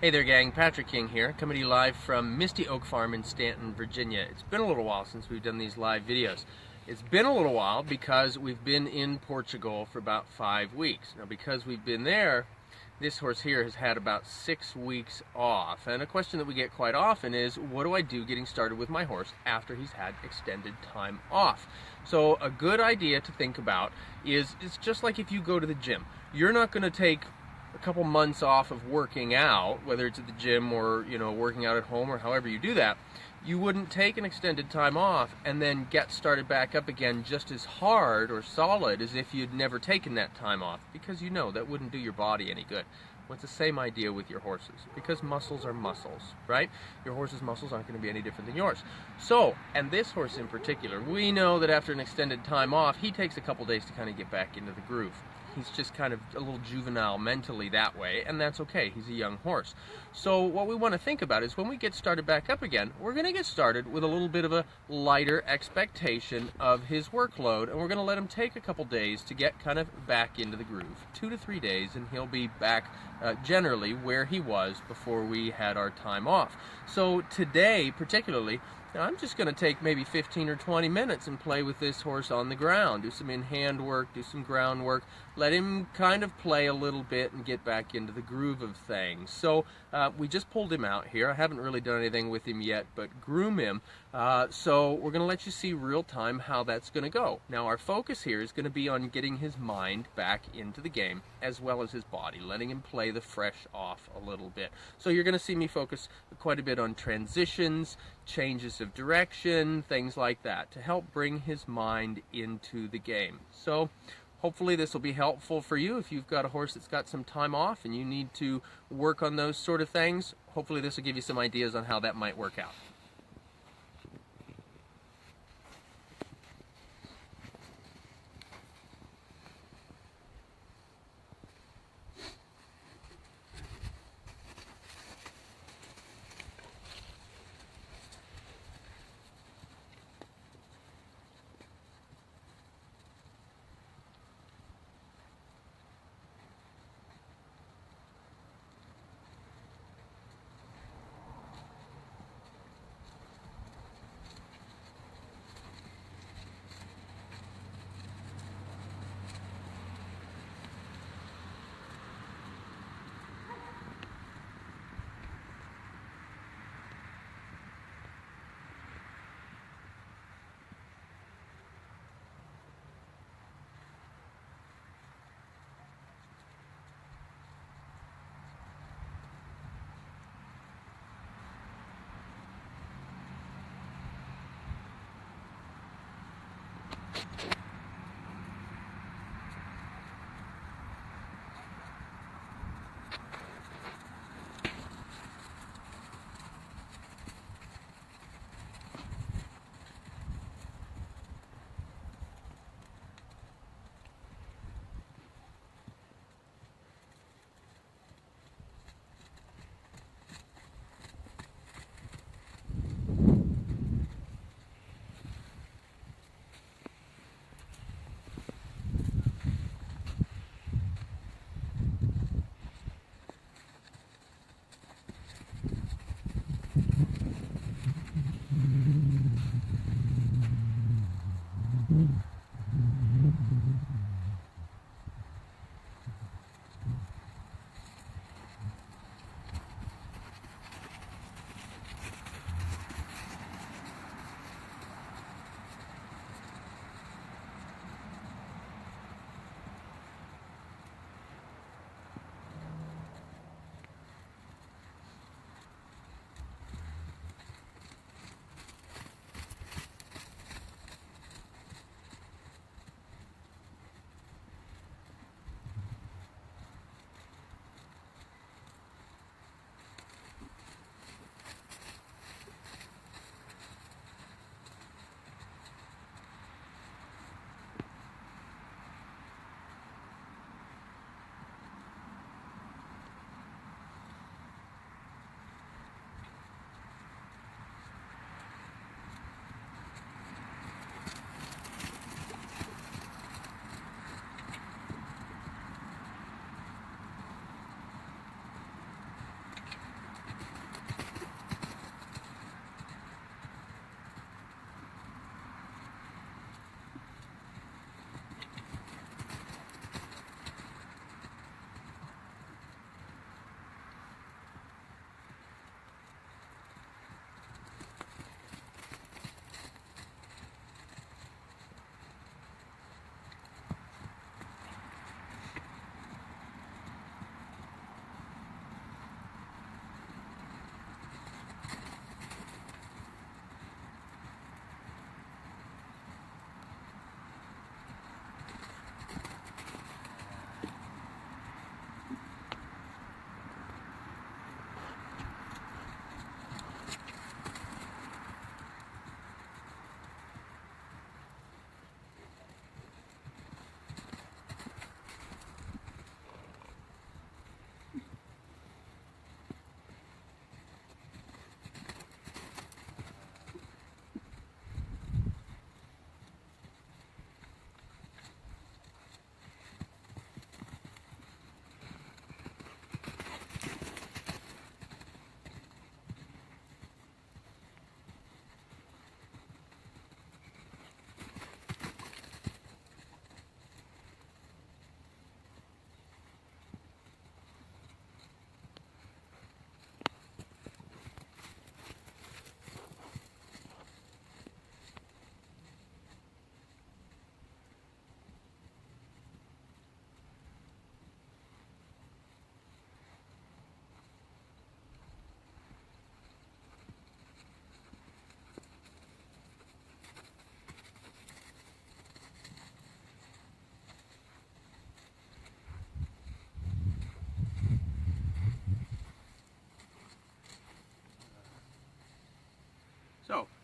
Hey there, gang. Patrick King here, coming to you live from Misty Oak Farm in Stanton, Virginia. It's been a little while since we've done these live videos. It's been a little while because we've been in Portugal for about 5 weeks. Now, because we've been there, this horse here has had about 6 weeks off. And a question that we get quite often is, what do I do getting started with my horse after he's had extended time off? So a good idea to think about is, it's just like if you go to the gym. You're not going to take a couple months off of working out, whether it's at the gym or working out at home or however you do that. You wouldn't take an extended time off and then get started back up again just as hard or solid as if you'd never taken that time off, because that wouldn't do your body any good. Well, it's the same idea with your horses, because muscles are muscles, right? Your horse's muscles aren't going to be any different than yours. So, and this horse in particular, we know that after an extended time off, he takes a couple days to kind of get back into the groove. He's just kind of a little juvenile mentally that way, and that's okay. He's a young horse. So what we want to think about is when we get started back up again, we're going to get started with a little bit of a lighter expectation of his workload, and we're going to let him take a couple days to get kind of back into the groove. 2 to 3 days, and he'll be back generally where he was before we had our time off. So today, particularly, I'm just going to take maybe 15 or 20 minutes and play with this horse on the ground, do some in-hand work, do some ground work, let him kind of play a little bit and get back into the groove of things. So we just pulled him out here. I haven't really done anything with him yet, but groom him. So we're going to let you see real time how that's going to go. Now our focus here is going to be on getting his mind back into the game as well as his body, letting him play the fresh off a little bit. So you're going to see me focus quite a bit on transitions, changes of direction, things like that, to help bring his mind into the game. So hopefully this will be helpful for you if you've got a horse that's got some time off and you need to work on those sort of things. Hopefully this will give you some ideas on how that might work out.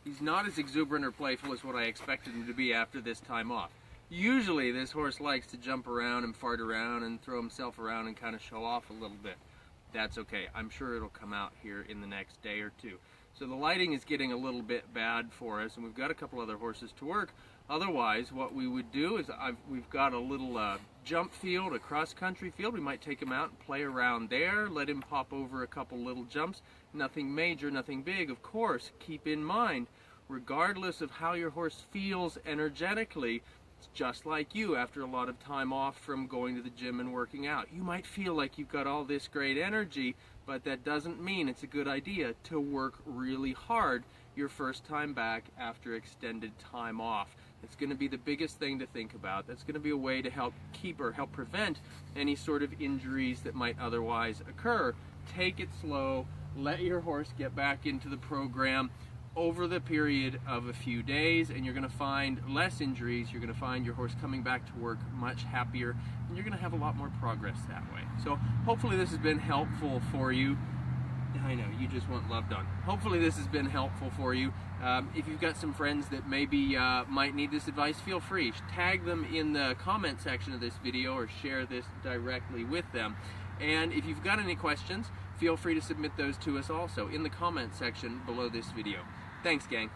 He's not as exuberant or playful as what I expected him to be after this time off. Usually this horse likes to jump around and fart around and throw himself around and kind of show off a little bit. That's okay. I'm sure it'll come out here in the next day or two. So the lighting is getting a little bit bad for us, and we've got a couple other horses to work. Otherwise, what we would do is we've got a little jump field, a cross-country field. We might take him out and play around there, let him pop over a couple little jumps. Nothing major, nothing big. Of course, keep in mind, regardless of how your horse feels energetically, it's just like you after a lot of time off from going to the gym and working out. You might feel like you've got all this great energy, but that doesn't mean it's a good idea to work really hard your first time back after extended time off. It's going to be the biggest thing to think about. That's going to be a way to help keep or help prevent any sort of injuries that might otherwise occur. Take it slow, let your horse get back into the program over the period of a few days, and you're going to find less injuries. You're going to find your horse coming back to work much happier, and you're going to have a lot more progress that way. So hopefully this has been helpful for you. I know, you just want love done. Hopefully this has been helpful for you. If you've got some friends that maybe might need this advice, feel free. Tag them in the comment section of this video or share this directly with them. And if you've got any questions, feel free to submit those to us also in the comment section below this video. Thanks, gang.